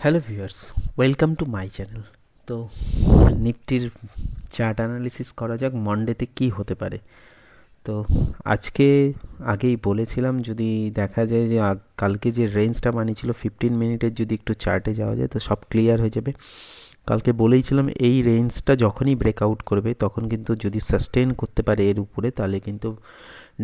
Hello viewers, welcome to my channel. তো নিফটির chart analysis করা যাক মন্ডেতে কি হতে পারে। তো আজকে আগেই বলেছিলাম যদি দেখা যায় যে কালকে যে রেঞ্জটা বানিয়েছিল 15 মিনিটের, যদি একটু চার্টে যাওয়া যায় তো সব ক্লিয়ার হয়ে যাবে। কালকে বলেইছিলাম এই রেঞ্জটা যখনই ব্রেকআউট করবে তখন কিন্তু যদি সাস্টেন করতে পারে এর উপরে, তাহলে কিন্তু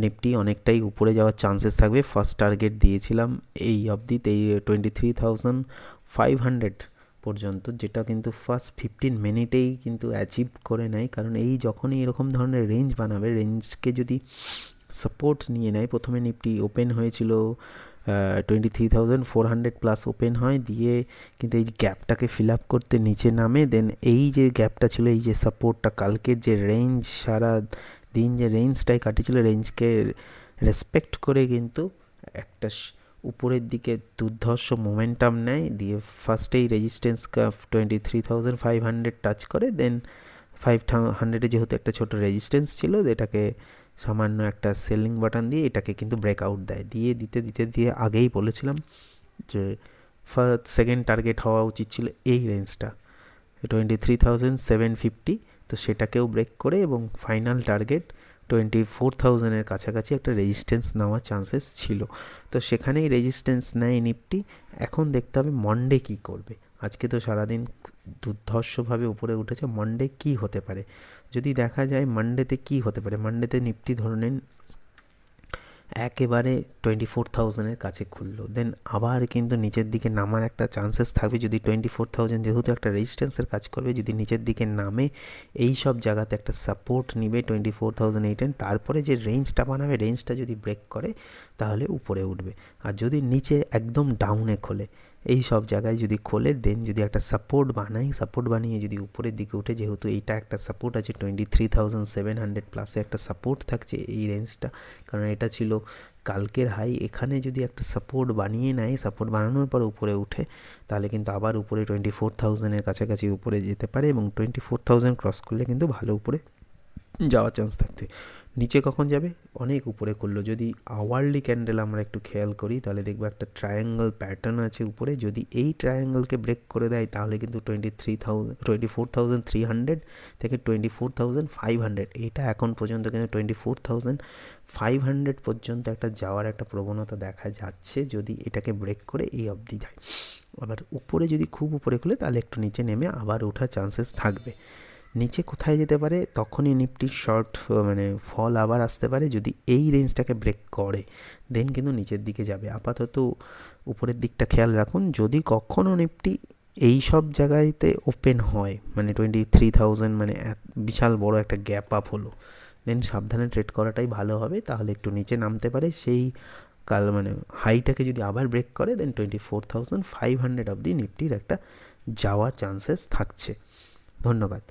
নিফটি অনেকটাই উপরে যাওয়ার চান্সেস থাকবে। ফার্স্ট টার্গেট দিয়েছিলাম এই অবধি, এই 23,500 পর্যন্ত, যেটা কিন্তু ফার্স্ট 15 মিনিটেই কিন্তু অ্যাচিভ করে নেয়। কারণ এই যখনই এরকম ধরনের রেঞ্জ বানাবে, রেঞ্জকে যদি সাপোর্ট নিয়ে নেয়, প্রথমে নিফটি ওপেন হয়েছিল 23,400 প্লাস ওপেন হয়, দিয়ে কিন্তু এই গ্যাপটাকে ফিল আপ করতে নিচে নামে, দেন এই যে গ্যাপটা ছিল, এই যে সাপোর্টটা, কালকের যে রেঞ্জ, সারা দিন যে রেঞ্জটাই কাটিয়েছিল, রেঞ্জকে রেসপেক্ট করে কিন্তু একটা উপরের দিকে দুর্ধর্ষ মোমেন্টাম নেয়, দিয়ে ফার্স্টেই রেজিস্ট্যান্স 23,500 টাচ করে, দেন 500 যেহেতু একটা ছোট রেজিস্ট্যান্স ছিল, এটাকে সামান্য একটা সেলিং বাটন দিয়ে এটাকে কিন্তু ব্রেকআউট দেয়, দিয়ে দিতে দিতে দিয়ে আগেই বলেছিলাম যে ফার্স্ট সেকেন্ড টার্গেট হওয়া উচিত ছিল এই রেঞ্জটা 23,750। তো সেটাকেও ব্রেক করে এবং ফাইনাল টার্গেট 24,000-এর কাছাকাছি একটা রেজিস্ট্যান্স নেওয়ার চান্সেস ছিল। তো সেখানেই রেজিস্ট্যান্স নেয় নিফটি। এখন দেখতে হবে মন্ডে কী করবে। আজকে তো সারাদিন দুর্ধর্ষভাবে উপরে উঠেছে, মন্ডে কী হতে পারে। যদি দেখা যায় মানডেতে কী হতে পারে, মানডেতে নিফটি ধরে নিন একেবারে 24,000-এর কাছে খুললো, দেন আবার কিন্তু নিচের দিকে নামার একটা চান্সেস থাকবে। যদি 24,000 যেহেতু একটা রেজিস্ট্যান্সের কাজ করবে, যদি নিচের দিকে নামে এই সব জায়গাতে একটা সাপোর্ট নিবে 24,800, তারপরে যে রেঞ্জটা বানাবে, রেঞ্জটা যদি ব্রেক করে তাহলে উপরে উঠবে। আর যদি নিচে একদম ডাউনে খোলে, এই সব জায়গায় যদি খোলে, দেন যদি একটা সাপোর্ট বানাই, সাপোর্ট বানিয়ে যদি উপরের দিকে উঠে, যেহেতু এইটা একটা সাপোর্ট আছে 23,700 প্লাসে একটা সাপোর্ট থাকছে এই রেঞ্জটা, কারণ এটা ছিল কালকের হাই। এখানে যদি একটা সাপোর্ট বানিয়ে নেয়, সাপোর্ট বানানোর পর উপরে উঠে, তাহলে কিন্তু আবার উপরে 24,000-এর কাছাকাছি উপরে যেতে পারে, এবং 24,000 ক্রস করলে কিন্তু ভালো উপরে যাওয়ার চান্স থাকছে। নিচে কখন যাবে, অনেক উপরে করলো। যদি আওয়ারলি ক্যান্ডেল আমরা একটু খেয়াল করি, তাহলে দেখবো একটা ট্রায়াঙ্গল প্যাটার্ন আছে উপরে। যদি এই ট্রায়াঙ্গলকে ব্রেক করে দেয়, তাহলে কিন্তু 24,300 থেকে 24,500, এটা এখন পর্যন্ত কিন্তু 24,500 পর্যন্ত একটা যাওয়ার একটা প্রবণতা দেখা যাচ্ছে, যদি এটাকে ব্রেক করে এই অবধি যায়। আবার উপরে যদি খুব উপরে খুলে, তাহলে একটু নিচে নেমে আবার ওঠার চান্সেস থাকবে। নিচে কোথায় যেতে পারে, তখনই নিফটির শর্ট মানে ফল আবার আসতে পারে। যদি এই রেঞ্জটাকে ব্রেক করে, দেন কিন্তু নিচের দিকে যাবে। আপাতত উপরের দিকটা খেয়াল রাখুন। যদি কখনও নিফটি এই সব জায়গাতে ওপেন হয়, মানে 23,000, মানে বিশাল বড় একটা গ্যাপ আপ হলো, দেন সাবধানে ট্রেড করাটাই ভালো হবে। তাহলে একটু নিচে নামতে পারে, সেই কাল মানে হাইটাকে যদি আবার ব্রেক করে, দেন 24,500 অবধি নিফটির একটা যাওয়ার চান্সেস থাকছে। ধন্যবাদ।